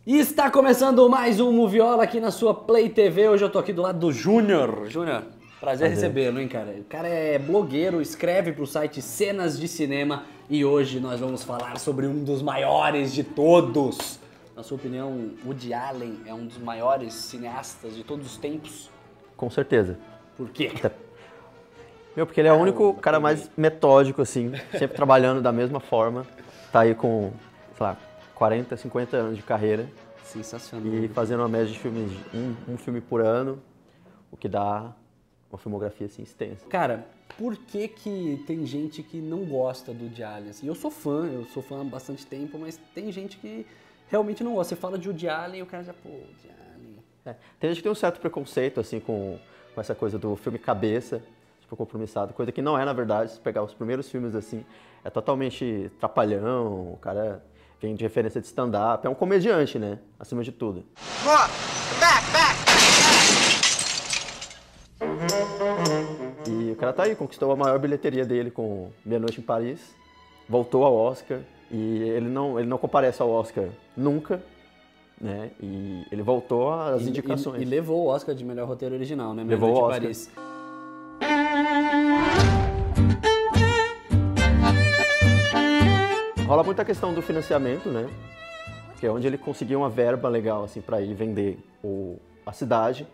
E está começando mais um Moviola aqui na sua Play TV. Hoje eu tô aqui do lado do Júnior. Júnior, prazer recebê-lo, hein, cara? O cara é blogueiro, escreve pro site Cenas de Cinema e hoje nós vamos falar sobre um dos maiores de todos. Na sua opinião, Woody Allen é um dos maiores cineastas de todos os tempos? Com certeza. Por quê? Porque ele é o único cara mais metódico, assim, sempre trabalhando da mesma forma. Tá aí com, sei lá, 40, 50 anos de carreira. Sensacional. E fazendo uma média de filmes, um filme por ano, o que dá uma filmografia assim extensa. Cara, por que que tem gente que não gosta do Woody Allen? Assim, eu sou fã há bastante tempo, mas tem gente que realmente não gosta. Você fala de Woody Allen e o cara já, pô, Woody Allen... Tem gente que tem um certo preconceito, assim, com essa coisa do filme cabeça, tipo, compromissado, coisa que não é, na verdade. Se pegar os primeiros filmes, assim, é totalmente trapalhão, o cara vem de referência de stand-up, é um comediante, né, acima de tudo. E o cara tá aí, conquistou a maior bilheteria dele com Meia Noite em Paris, voltou ao Oscar, e ele não comparece ao Oscar nunca, né? E ele voltou às indicações. E levou o Oscar de melhor roteiro original, né? Levou o Oscar. Paris. Rola muita questão do financiamento, né? Que é onde ele conseguiu uma verba legal, assim, para ir vender a cidade.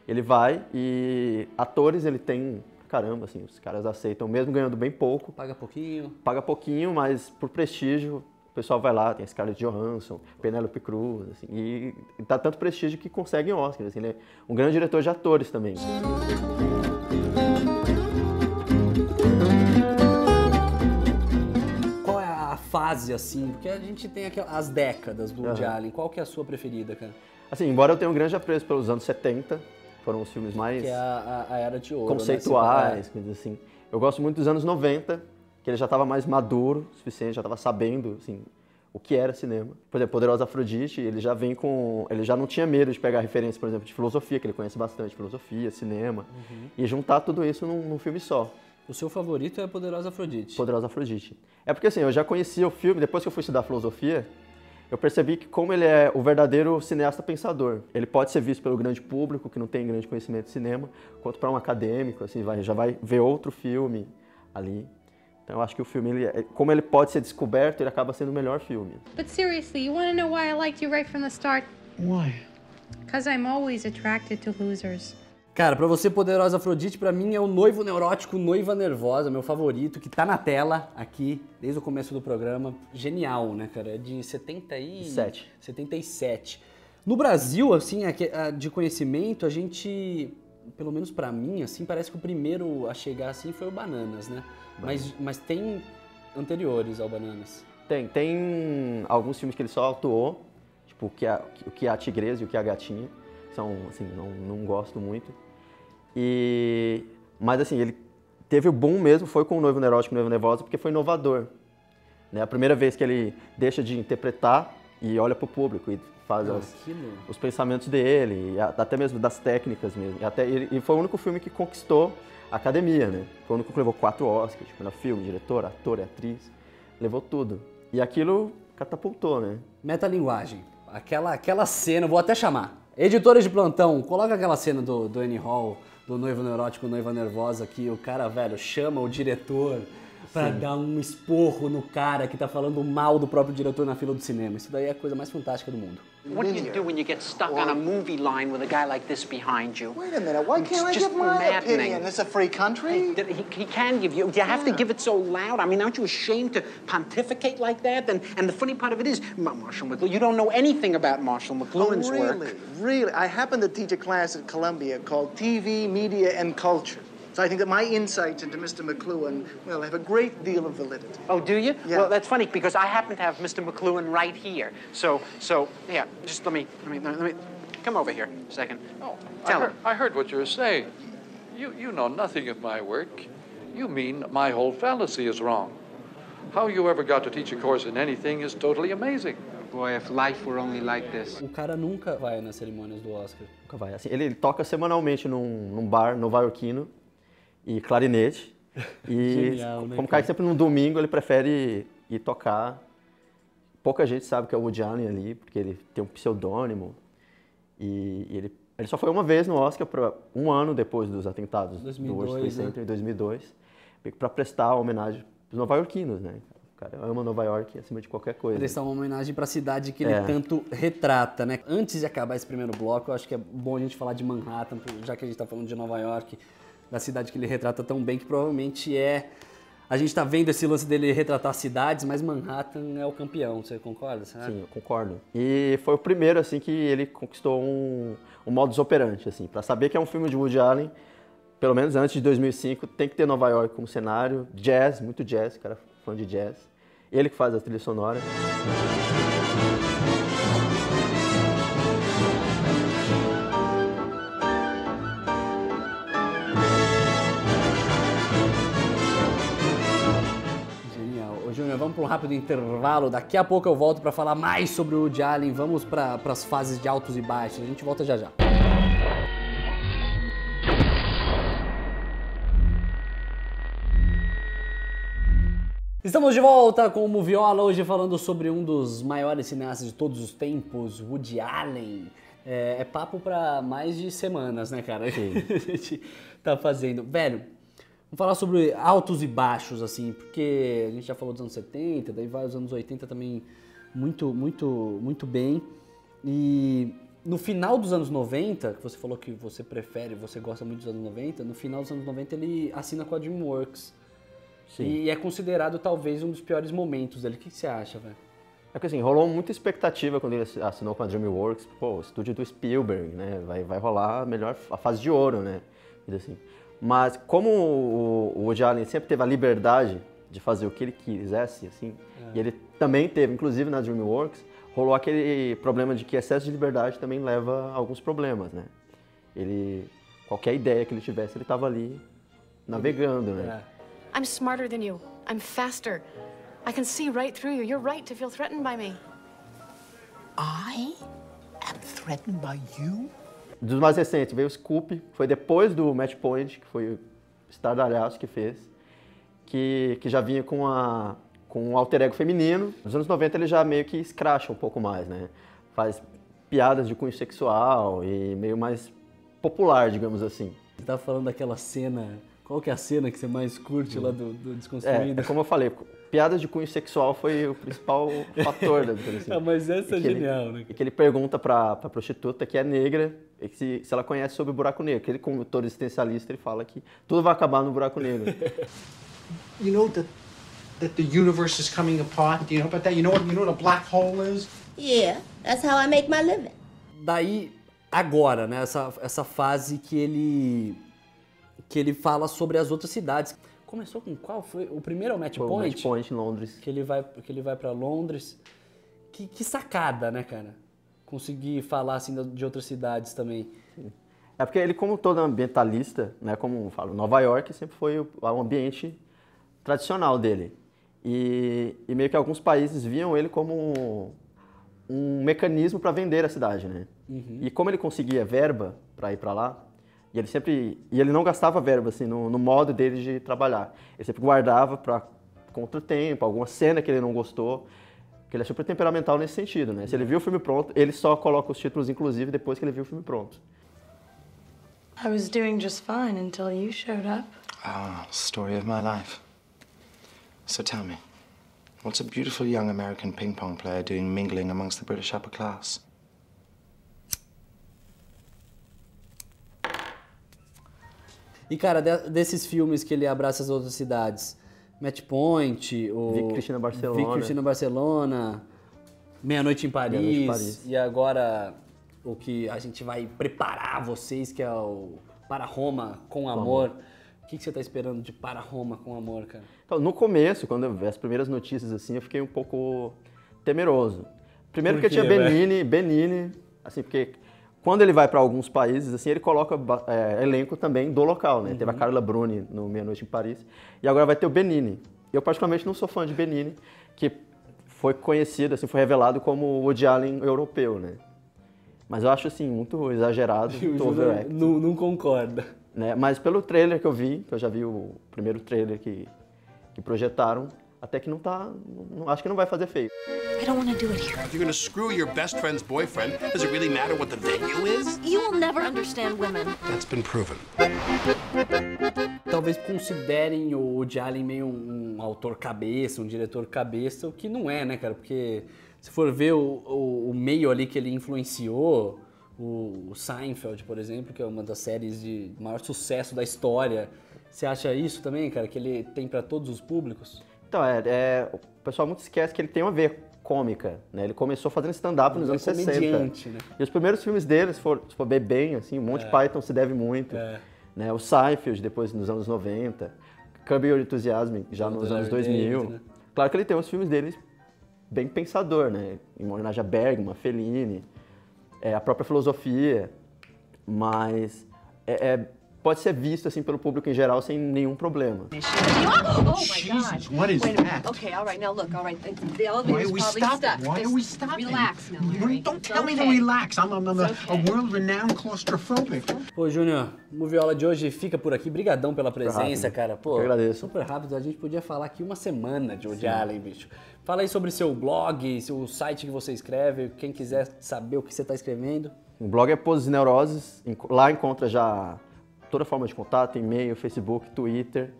Ele vai e atores ele tem, caramba, assim, os caras aceitam, mesmo ganhando bem pouco. Paga pouquinho. Paga pouquinho, mas por prestígio, o pessoal vai lá, tem Scarlett Johansson, Penélope Cruz, assim, e dá tanto prestígio que conseguem Oscar, assim, ele é um grande diretor de atores também. Qual é a fase, assim, porque a gente tem as décadas do Woody Allen, qual que é a sua preferida, cara? Assim, embora eu tenha um grande apreço pelos anos 70, foram os filmes mais... Que é a Era de Ouro, conceituais, né? coisas assim. Eu gosto muito dos anos 90, que ele já estava mais maduro o suficiente, já estava sabendo, assim, o que era cinema. Por exemplo, Poderosa Afrodite, ele já vem com... Ele já não tinha medo de pegar referência, por exemplo, de filosofia, que ele conhece bastante, filosofia, cinema, e juntar tudo isso num filme só. O seu favorito é Poderosa Afrodite? Poderosa Afrodite. É porque, assim, eu já conhecia o filme, depois que eu fui estudar filosofia, eu percebi que como ele é o verdadeiro cineasta pensador, ele pode ser visto pelo grande público, que não tem grande conhecimento de cinema, quanto para um acadêmico, assim, já vai ver outro filme ali. Então eu acho que o filme, como ele pode ser descoberto, ele acaba sendo o melhor filme. But seriously, you want to know why I liked you right from the start? Why? Because I'm always attracted to losers. Cara, pra você, Poderosa Afrodite, pra mim é o Noivo Neurótico, Noiva Nervosa, meu favorito, que tá na tela aqui, desde o começo do programa. Genial, né, cara? É de 77. No Brasil, assim, de conhecimento, a gente, pelo menos pra mim, assim, parece que o primeiro a chegar, assim, foi o Bananas, né? Mas tem anteriores ao Bananas. Tem alguns filmes que ele só atuou, tipo o que é a Tigresa e o que é a Gatinha. São, assim, não gosto muito. Mas assim, ele teve o boom mesmo, foi com o Noivo Neurótico e Noiva Nervosa, porque foi inovador. Né? A primeira vez que ele deixa de interpretar e olha pro público e faz os pensamentos dele, e até mesmo das técnicas mesmo. E foi o único filme que conquistou a academia, né? Foi o único que levou 4 Oscars, tipo, melhor filme, diretor, ator e atriz. Levou tudo. E aquilo catapultou, né? Metalinguagem. Aquela cena, vou até chamar. Editores de plantão, coloca aquela cena do Annie Hall, do Noivo Neurótico, Noiva Nervosa, que o cara, velho, chama o diretor pra dar um esporro no cara que tá falando mal do próprio diretor na fila do cinema. Isso daí é a coisa mais fantástica do mundo. What do you do when you get stuck on a movie line with a guy like this behind you? Wait a minute, why can't I give my opinion? This is a free country? He can give you. You have to give it so loud. I mean, aren't you ashamed to pontificate like that? And the funny part of it is, Marshall McLuhan, you don't know anything about Marshall McLuhan's work. Really? I happen to teach a class at Columbia called TV, Media, and Culture. So I think that my insights into Mr. McLuhan, well, have a great deal of validity. Oh, do you? Yeah. Well, that's funny because I happen to have Mr. McLuhan right here. So yeah, just let me come over here a second. Oh, Tell him. I heard what you're saying. You know nothing of my work. You mean my whole fallacy is wrong. How you ever got to teach a course in anything is totally amazing. Boy, if life were only like this. O cara nunca vai nas cerimônias do Oscar. Nunca vai. Assim, ele toca semanalmente num bar novaiorquino e clarinete. E Genial, né, como cai sempre num domingo, ele prefere ir tocar pouca gente sabe que é o Woody Allen ali, porque ele tem um pseudônimo. E ele só foi uma vez no Oscar, um ano depois dos atentados 2002, do World Trade Center, em 2002, para prestar homenagem aos nova-iorquinos, né? O cara ama Nova York acima de qualquer coisa. Prestar uma homenagem para a cidade que ele tanto retrata, né? Antes de acabar esse primeiro bloco, eu acho que é bom a gente falar de Manhattan, já que a gente está falando de Nova York, da cidade que ele retrata tão bem, que provavelmente é... A gente está vendo esse lance dele retratar cidades, mas Manhattan é o campeão, você concorda? Sim, eu concordo. E foi o primeiro, assim, que ele conquistou um modus operandi, assim. Para saber que é um filme de Woody Allen, pelo menos antes de 2005, tem que ter Nova York como cenário, jazz, muito jazz, cara fã de jazz. Ele que faz a trilha sonora. Júnior, vamos para um rápido intervalo. Daqui a pouco eu volto para falar mais sobre o Woody Allen. Vamos para as fases de altos e baixos. A gente volta já já. Estamos de volta com o Moviola, hoje falando sobre um dos maiores cineastas de todos os tempos, Woody Allen. É papo para mais de semanas, né, cara? Sim. A gente tá fazendo. Velho, vamos falar sobre altos e baixos, assim, porque a gente já falou dos anos 70, daí vai os anos 80 também muito bem. E no final dos anos 90, que você falou que você prefere, você gosta muito dos anos 90, no final dos anos 90 ele assina com a DreamWorks. Sim. E é considerado talvez um dos piores momentos dele. O que você acha, velho? É que assim, rolou muita expectativa quando ele assinou com a DreamWorks. Pô, o estúdio do Spielberg, né? Vai rolar a fase de ouro, né? Assim. Mas como o Woody Allen sempre teve a liberdade de fazer o que ele quisesse, assim, e ele também teve, inclusive na DreamWorks, rolou aquele problema de que excesso de liberdade também leva a alguns problemas, né? Qualquer ideia que ele tivesse, ele estava ali navegando, né? I'm smarter than you. I'm faster. I can see right through you. You're right to feel threatened by me. I am threatened by you? Dos mais recentes veio o Scoop, foi depois do Match Point, que foi o estardalhaço que fez, que já vinha com um alter ego feminino. Nos anos 90 ele já meio que escracha um pouco mais, né? Faz piadas de cunho sexual e meio mais popular, digamos assim. Você tá falando daquela cena, qual que é a cena que você mais curte lá do Desconstruído? É como eu falei, piadas de cunho sexual foi o principal fator da assim. Mas essa é genial, né? E que ele pergunta pra prostituta que é negra, e se ela conhece sobre o buraco negro. Que ele, como todo existencialista, ele fala que tudo vai acabar no buraco negro. You know that the universe is coming apart? Do you know about that? You know what a black hole is? Yeah, that's how I make my living. Daí, agora, né, essa fase que ele fala sobre as outras cidades. Começou com qual? Foi o primeiro é o Match Point? O Match Point em Londres. Que ele vai para Londres. Que sacada, né, cara? Conseguir falar assim de outras cidades também. É porque ele, como todo ambientalista, né, como eu falo, Nova York sempre foi o ambiente tradicional dele. E meio que alguns países viam ele como um mecanismo para vender a cidade, né? Uhum. E como ele conseguia verba para ir para lá, e ele não gastava verba assim no modo dele de trabalhar. Ele sempre guardava para contra o tempo, alguma cena que ele não gostou, porque ele é super temperamental nesse sentido, né? Se ele viu o filme pronto, ele só coloca os títulos inclusive depois que ele viu o filme pronto. I was doing just fine until you showed up. Ah, story of my life. So tell me, what's a beautiful young American ping pong player doing mingling amongst the British upper class? E, cara, desses filmes que ele abraça as outras cidades, Match Point, o Vic Cristina Barcelona, Meia-Noite em Paris, e agora o que a gente vai preparar vocês, que é o Para Roma com Amor. O que você tá esperando de Para Roma com Amor, cara? Então, no começo, quando eu vi as primeiras notícias assim, eu fiquei um pouco temeroso. Primeiro porque tinha Benigni, assim, porque quando ele vai para alguns países, assim, ele coloca elenco também do local, né? Uhum. Teve a Carla Bruni no Meia-Noite em Paris, e agora vai ter o Benigni. Eu particularmente não sou fã de Benigni, que foi conhecido, assim, foi revelado como o Woody Allen europeu, né? Mas eu acho, assim, muito exagerado, muito overacting. Não concorda. Né? Mas pelo trailer que eu vi, que eu já vi o primeiro trailer que projetaram, até que não tá, acho que não vai fazer feio. I don't want to do it here. If you're gonna screw your best friend's boyfriend, does it really matter what the venue is? You will never understand women. That's been proven. Talvez considerem o Woody Allen meio um autor cabeça, um diretor cabeça, o que não é, né, cara? Porque se for ver o meio ali que ele influenciou, o Seinfeld, por exemplo, que é uma das séries de maior sucesso da história, você acha isso também, cara, que ele tem para todos os públicos? Então, o pessoal muito esquece que ele tem uma veia cômica, né? Ele começou fazendo stand-up nos anos 60. Né? E os primeiros filmes dele, se for ver bem, assim, o Monty Python se deve muito. Né? O Seinfeld, depois nos anos 90. Curb Your Enthusiasm, já nos anos 2000. David, né? Claro que ele tem uns filmes dele bem pensador, né? Em homenagem a Bergman, Fellini, a própria filosofia, mas pode ser visto assim pelo público em geral sem nenhum problema. Oh my God! What is that? Okay, all right, now look, all right. The elevator's probably stuck. Why are we stopping? Relax now, Larry. Don't tell me to relax. I'm a world-renowned claustrophobic. Pô, Júnior, o Moviola de hoje fica por aqui. Brigadão pela presença, cara. Pô, eu agradeço. Super rápido. A gente podia falar aqui uma semana de Woody Allen, bicho. Fala aí sobre seu blog, seu site que você escreve, quem quiser saber o que você está escrevendo. O blog é Poses e Neuroses. Lá encontra já toda forma de contato, e-mail, Facebook, Twitter,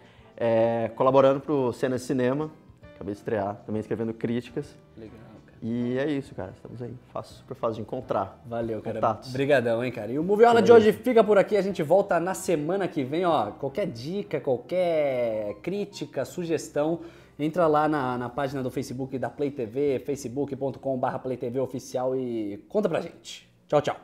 colaborando para o Cenas de Cinema, acabei de estrear, também escrevendo críticas. Legal, cara. E é isso, cara, estamos aí, super fácil de encontrar. Valeu, cara. Contatos. Brigadão, hein, cara. E o Moviola de hoje fica por aqui, a gente volta na semana que vem, ó, qualquer dica, qualquer crítica, sugestão, entra lá na página do Facebook da Play TV, facebook.com/PlayTV oficial e conta pra gente. Tchau, tchau.